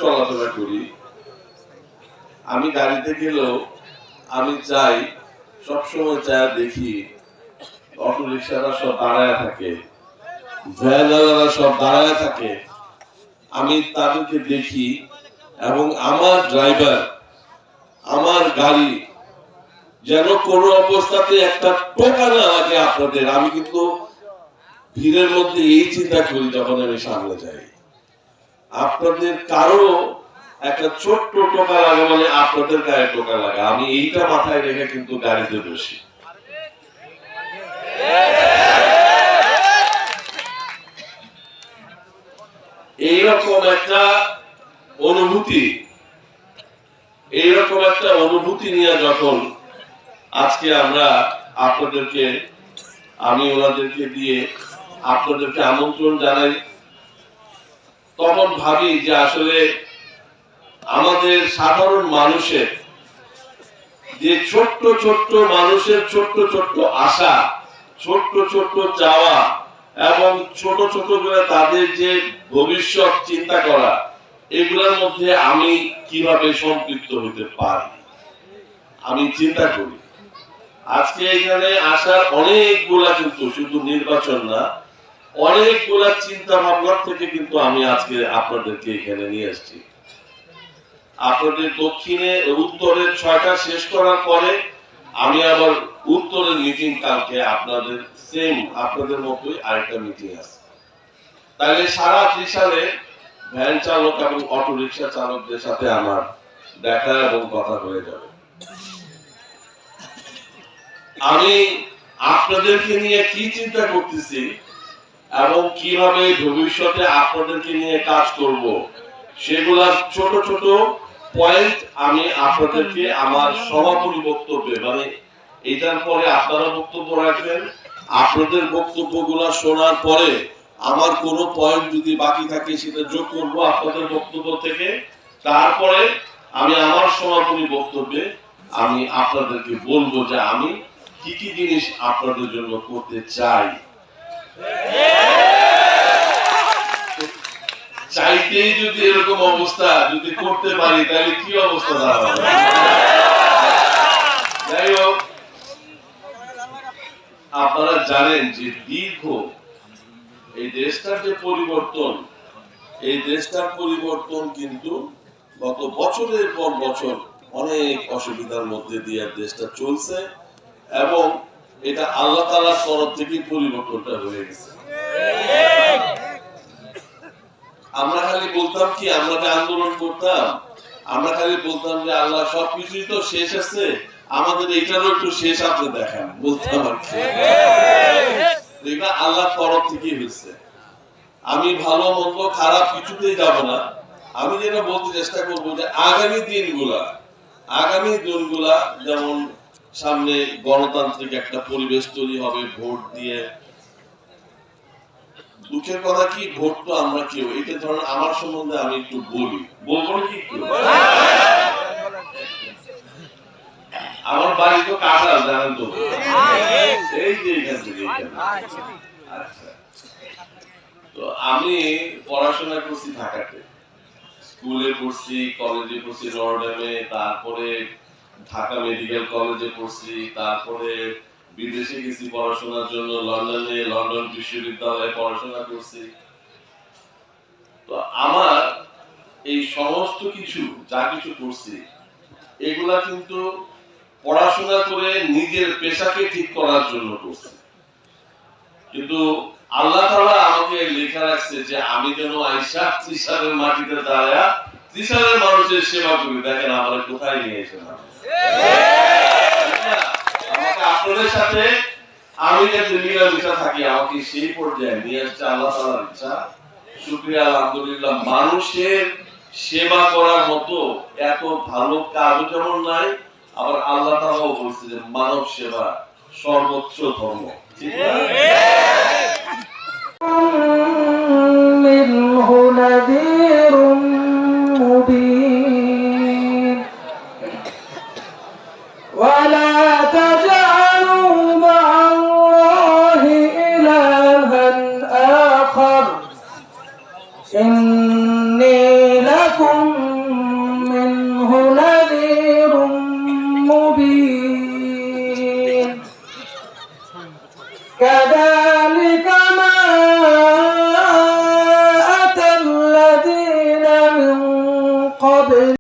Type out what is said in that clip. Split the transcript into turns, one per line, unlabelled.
চলাফেরা করি, আমি গাড়িতে গেলেও আমি চাই সবসময় চাই দেখি অটো রিক্সারা সব দাঁড়ায় থাকে, ভ্যানওয়ালারা সব দাঁড়ায় থাকে, আমি তাদেরকে দেখি এবং আমার ড্রাইভার আমার গাড়ি যেন কোনো অবস্থাতে একটা টোকা না লাগে আপনাদের। আমি কিন্তু ভিড়ের মধ্যে এই চিন্তা করি যখন আমি সামনে যাই, আপনাদের কারো একটা ছোট্ট টোকা লাগে মানে আপনাদের গায়ে টোকা লাগে, আমি এইটা মাথায় রেখে কিন্তু গাড়িতে বসি। এইরকম একটা অনুভূতি নিয়ে যখন আজকে আমরা আপনাদেরকে, আমি ওনাদেরকে দিয়ে আপনাদেরকে আমন্ত্রণ জানাই, তখন ভাবি যে আসলে আমাদের সাধারণ মানুষের যে ছোট্ট ছোট্ট মানুষের ছোট্ট ছোট্ট আশা, ছোট্ট ছোট্ট চাওয়া এবং ছোট ছোট করে তাদের যে ভবিষ্যৎ চিন্তা করা, এগুলোর মধ্যে আমি কিভাবে সম্পৃক্ত হতে পারি আমি চিন্তা করি। আজকে এখানে আসার অনেকগুলা, কিন্তু শুধু নির্বাচন না, অনেকগুলা চিন্তা ভাবনার থেকে কিন্তু আমি আজকে আপনাদেরকে এখানে নিয়ে আসছি। আপনাদের দক্ষিণে উত্তরের 6টা শেষ করার পরে আমি আবার উত্তরের মিটিং কালকে আপনাদের সেম আপনাদের মতোই আরেকটা মিটিং আছে। তাহলে সারা ত্রিশালে ভ্যান চালক এবং অটো রিক্সা চালকদের সাথে আমার দেখা এবং কথা হয়ে যাবে। আমি আপনাদেরকে নিয়ে কি চিন্তা করতেছি এবং কিভাবে ভবিষ্যতে আপনাদেরকে নিয়ে কাজ করব, সেগুলা ছোট ছোট পয়েন্ট আমি আপনাদেরকে আমার সমাপনী বক্তব্যে, মানে এটার পরে আপনারা বক্তব্য রাখবেন, আপনাদের বক্তব্যগুলা শোনার পরে আমার কোনো পয়েন্ট যদি বাকি থাকে সেটা যোগ করব আপনাদের বক্তব্য থেকে। তারপরে আমি আমার সমাপনী বক্তব্যে আমি আপনাদেরকে বলবো যে আমি কি কি জিনিস আপনাদের জন্য করতে চাই। চাইতেই যদি এরকম অবস্থা যদি করতে পারি তাহলে কি অবস্থা দাঁড়াবে। যাই হোক, আপনারা জানেন যে দীর্ঘ এই দেশটার যে পরিবর্তন, এই দেশটার পরিবর্তন কিন্তু গত বছরের পর বছর অনেক অসুবিধার মধ্যে দিয়ে দেশটা চলছে এবং এটা আল্লাহ তাআলার তরফ থেকে পরিবর্তনটা হয়ে গেছে। আমরা খালি বলতাম কি, আমরা যে আন্দোলন করতাম, আমরা খালি বলতাম যে আল্লাহ সবকিছুই তো শেষ আছে, আমাদের এইটারও একটু শেষ আপনি দেখান, বলতাম আর কি। এটা আল্লাহর তরফ থেকে হয়েছে। আমি ভালো মন্দ খারাপ কিছুতেই যাব না। আমি যেটা বলতে চেষ্টা করবো যে আগামী দিনগুলা যেমন সামনে গণতান্ত্রিক একটা পরিবেশ তৈরি হবে, ভোট দিয়ে। দুঃখের কথা কি, ভোট তো আমরা কেউ, এটা ধরেন আমার সম্বন্ধে আমি একটু বলবো কি একটু। আমার বাড়ি তো কাঁঠাল, জানেন তো, এই যে এখান থেকে। আচ্ছা, তো আমি পড়াশোনা করছি ঢাকাতে, স্কুলে পড়ছি, কলেজে পড়ছি নরডামে, তারপরে ঢাকা মেডিকেল কলেজে পড়ছি, তারপরে বিদেশে গেছি পড়াশোনার জন্য, লন্ডনে, লন্ডন বিশ্ববিদ্যালয়ে পড়াশোনা করছি। তো আমার এই সমস্ত কিছু যা কিছু করছি এগুলা কিন্তু পড়াশোনা করে নিজের পেশাকে ঠিক করার জন্য করছি, কিন্তু আল্লাহ তাআলা আমাকে লেখা রাখছে যে আমি যেন আয়েশা ত্রিশালের মাটিতে দাঁড়ায়া ত্রিশালের মানুষের সেবা করি। দেখেন আমার কোথায় নিয়ে এসেছেন। আমাকে আপনাদের সাথে আমি যাতে মিলামিশা থাকি, আমাকে সেই পর্যায়ে নিয়ে আসছে আল্লাহ তাআলার ইচ্ছা। শুকরিয়া, আলহামদুলিল্লাহ। মানুষের সেবা করার মতো এত ভালো কাজ যেমন নাই, আবার আল্লাহ তাআলাও বলছে যে মানব সেবা সর্বোচ্চ ধর্ম। ঠিক না?
إني